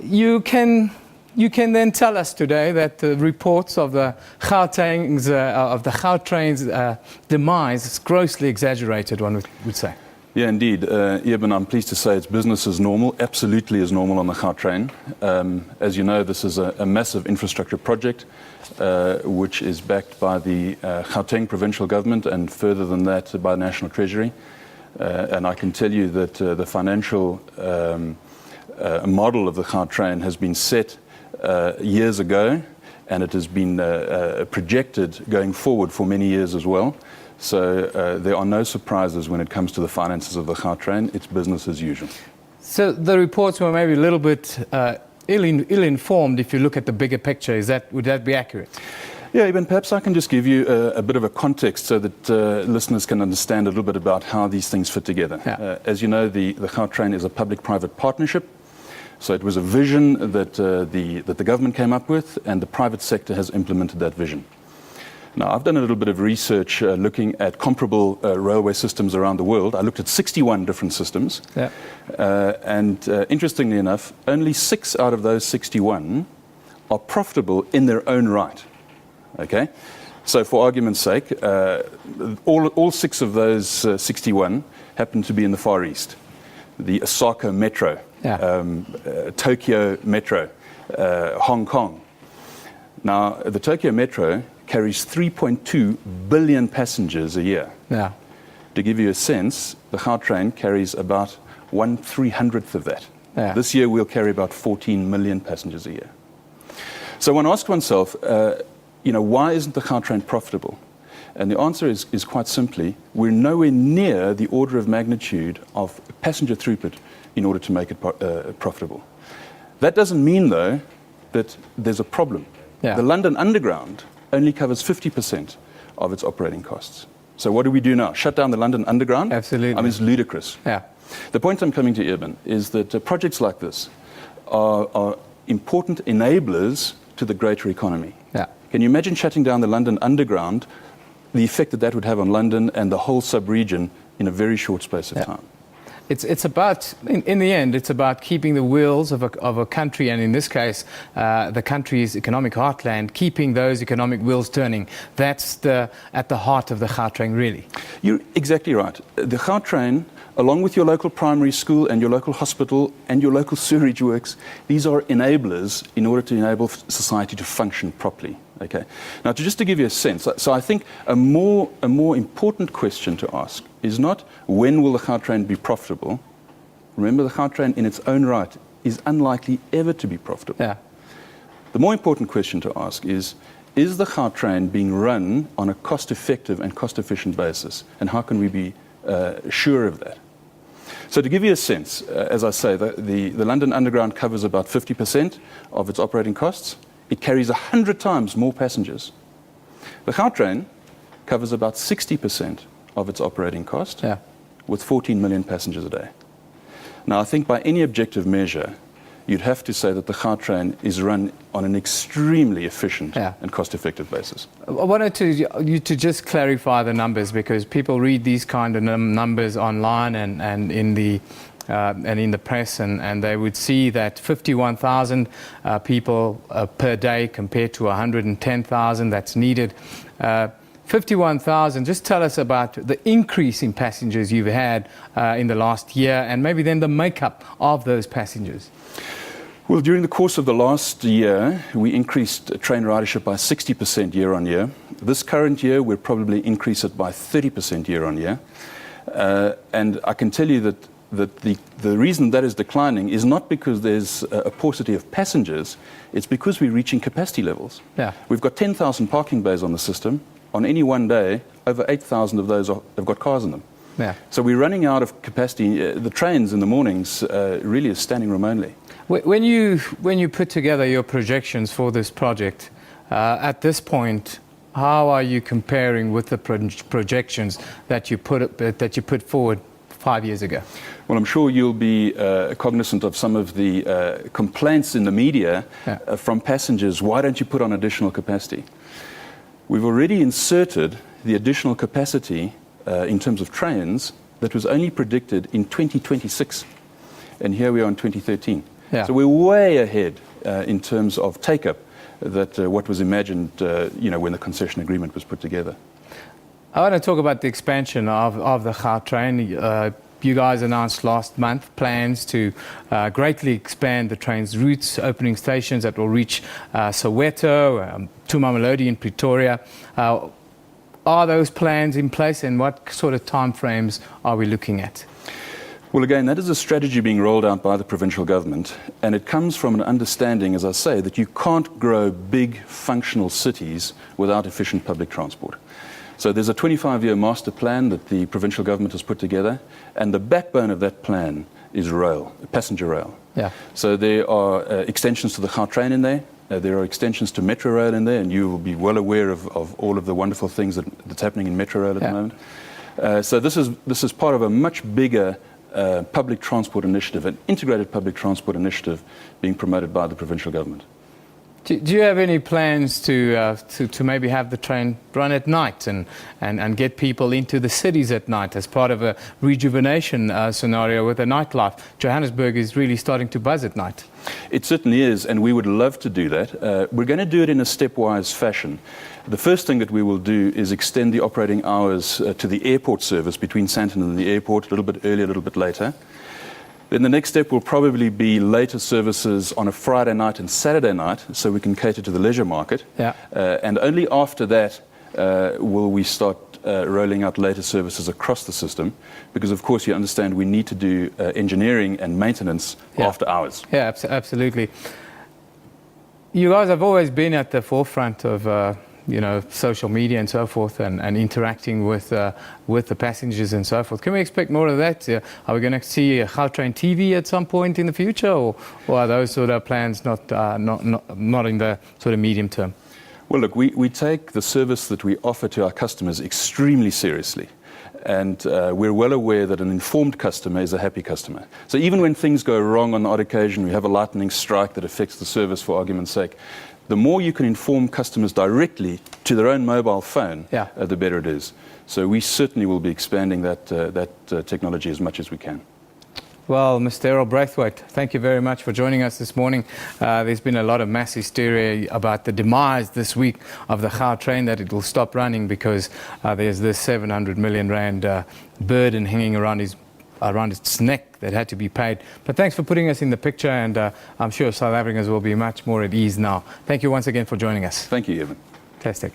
you can then tell us today that the reports of the Gauteng's, of the Gautrain's demise is grossly exaggerated, one would say. Yeah, indeed. Eben, I'm pleased to say it's business as normal, absolutely as normal on the Gautrain. As you know, this is a massive infrastructure project which is backed by the Gauteng provincial government and further than that by the National Treasury. And I can tell you that the financial model of the Gautrain has been set years ago, and it has been projected going forward for many years as well. So there are no surprises when it comes to the finances of the Gautrain. It's business as usual. So the reports were maybe a little bit ill-informed if you look at the bigger picture. Would that be accurate? Yeah, Eben, perhaps I can just give you a bit of a context so that listeners can understand a little bit about how these things fit together. Yeah. As you know, the Gautrain is a public-private partnership. So it was a vision that the government came up with, and the private sector has implemented that vision. Now, I've done a little bit of research looking at comparable railway systems around the world. I looked at 61 different systems. Yeah. And interestingly enough, only 6 out of those 61 are profitable in their own right. Okay? So for argument's sake, all 6 of those 61 happen to be in the Far East. The Osaka Metro, Yeah. Tokyo Metro, Hong Kong. Now, the Tokyo Metro carries 3.2 billion passengers a year. Yeah. To give you a sense, the Gautrain carries about 1/300th of that. Yeah. This year we'll carry about 14 million passengers a year. So one asks oneself, why isn't the Gautrain profitable? And the answer is quite simply, we're nowhere near the order of magnitude of passenger throughput in order to make it profitable. That doesn't mean, though, that there's a problem. Yeah. The London Underground only covers 50% of its operating costs. So what do we do now? Shut down the London Underground? Absolutely. I mean, it's ludicrous. Yeah. The point I'm coming to, Eben, is that projects like this are important enablers to the greater economy. Yeah. Can you imagine shutting down the London Underground, the effect that would have on London and the whole sub-region in a very short space of time? It's about, in the end, it's about keeping the wheels of a country, and in this case, the country's economic heartland, keeping those economic wheels turning. That's at the heart of the Gautrain, really. You're exactly right. The Gautrain, along with your local primary school and your local hospital and your local sewerage works, these are enablers in order to enable society to function properly. Okay. Now, just to give you a sense, so I think a more important question to ask is not when will the Gautrain be profitable. Remember, the Gautrain in its own right is unlikely ever to be profitable. Yeah. The more important question to ask is the Gautrain being run on a cost-effective and cost-efficient basis, and how can we be sure of that? So to give you a sense, as I say, the London Underground covers about 50% of its operating costs. It carries 100 times more passengers. The Gautrain covers about 60% of its operating cost, Yeah. with 14 million passengers a day. Now, I think by any objective measure, you'd have to say that the Gautrain is run on an extremely efficient Yeah. and cost-effective basis. I wanted you to just clarify the numbers, because people read these kind of numbers online and in the press, and they would see that 51,000 people per day compared to 110,000 that's needed. 51,000, just tell us about the increase in passengers you've had in the last year, and maybe then the makeup of those passengers. Well, during the course of the last year, we increased train ridership by 60% year on year. This current year, we'll probably increase it by 30% year on year. And I can tell you that the reason that is declining is not because there's a paucity of passengers, it's because we're reaching capacity levels. Yeah. We've got 10,000 parking bays on the system. On any one day, over 8,000 of those have got cars in them. Yeah. So we're running out of capacity. The trains in the mornings really is standing room only. When you put together your projections for this project, at this point, how are you comparing with the projections that you put forward 5 years ago? Well, I'm sure you'll be cognizant of some of the complaints in the media from passengers. Why don't you put on additional capacity? We've already inserted the additional capacity in terms of trains that was only predicted in 2026. And here we are in 2013. Yeah. So we're way ahead in terms of take-up that what was imagined when the concession agreement was put together. I want to talk about the expansion of the Gautrain. You guys announced last month plans to greatly expand the train's routes, opening stations that will reach Soweto, to Mamelodi in Pretoria. Are those plans in place, and what sort of timeframes are we looking at? Well, again, that is a strategy being rolled out by the provincial government, and it comes from an understanding, as I say, that you can't grow big functional cities without efficient public transport. So there's a 25-year master plan that the provincial government has put together, and the backbone of that plan is rail, passenger rail. Yeah. So there are extensions to the Gautrain in there. There are extensions to Metro Rail in there, and you will be well aware of all of the wonderful things that's happening in Metro Rail at the moment. So this is part of a much bigger public transport initiative, an integrated public transport initiative being promoted by the provincial government. Do you have any plans to maybe have the train run at night and get people into the cities at night as part of a rejuvenation scenario with the nightlife? Johannesburg is really starting to buzz at night. It certainly is, and we would love to do that. We're going to do it in a stepwise fashion. The first thing that we will do is extend the operating hours to the airport service between Sandton and the airport, a little bit earlier, a little bit later. Then the next step will probably be later services on a Friday night and Saturday night, so we can cater to the leisure market. Yeah. And only after that will we start rolling out later services across the system, because of course you understand we need to do engineering and maintenance after hours. Yeah, absolutely. You guys have always been at the forefront of social media and so forth, and interacting with the passengers and so forth. Can we expect more of that? Are we going to see a Gautrain TV at some point in the future, or are those sort of plans not in the sort of medium term? Well, look, we take the service that we offer to our customers extremely seriously. And we're well aware that an informed customer is a happy customer. So even when things go wrong on the odd occasion, we have a lightning strike that affects the service, for argument's sake, the more you can inform customers directly to their own mobile phone, the better it is. So we certainly will be expanding that technology as much as we can. Well, Mr. Errol Braithwaite, thank you very much for joining us this morning. There's been a lot of mass hysteria about the demise this week of the Gautrain, that it will stop running because there's this 700 million rand burden hanging around its neck that had to be paid. But thanks for putting us in the picture, and I'm sure South Africans will be much more at ease now. Thank you once again for joining us. Thank you, Evan. Fantastic.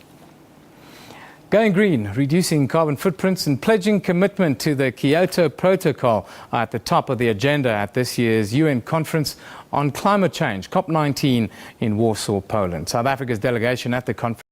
Going green, reducing carbon footprints and pledging commitment to the Kyoto Protocol are at the top of the agenda at this year's UN Conference on Climate Change, COP19 in Warsaw, Poland. South Africa's delegation at the conference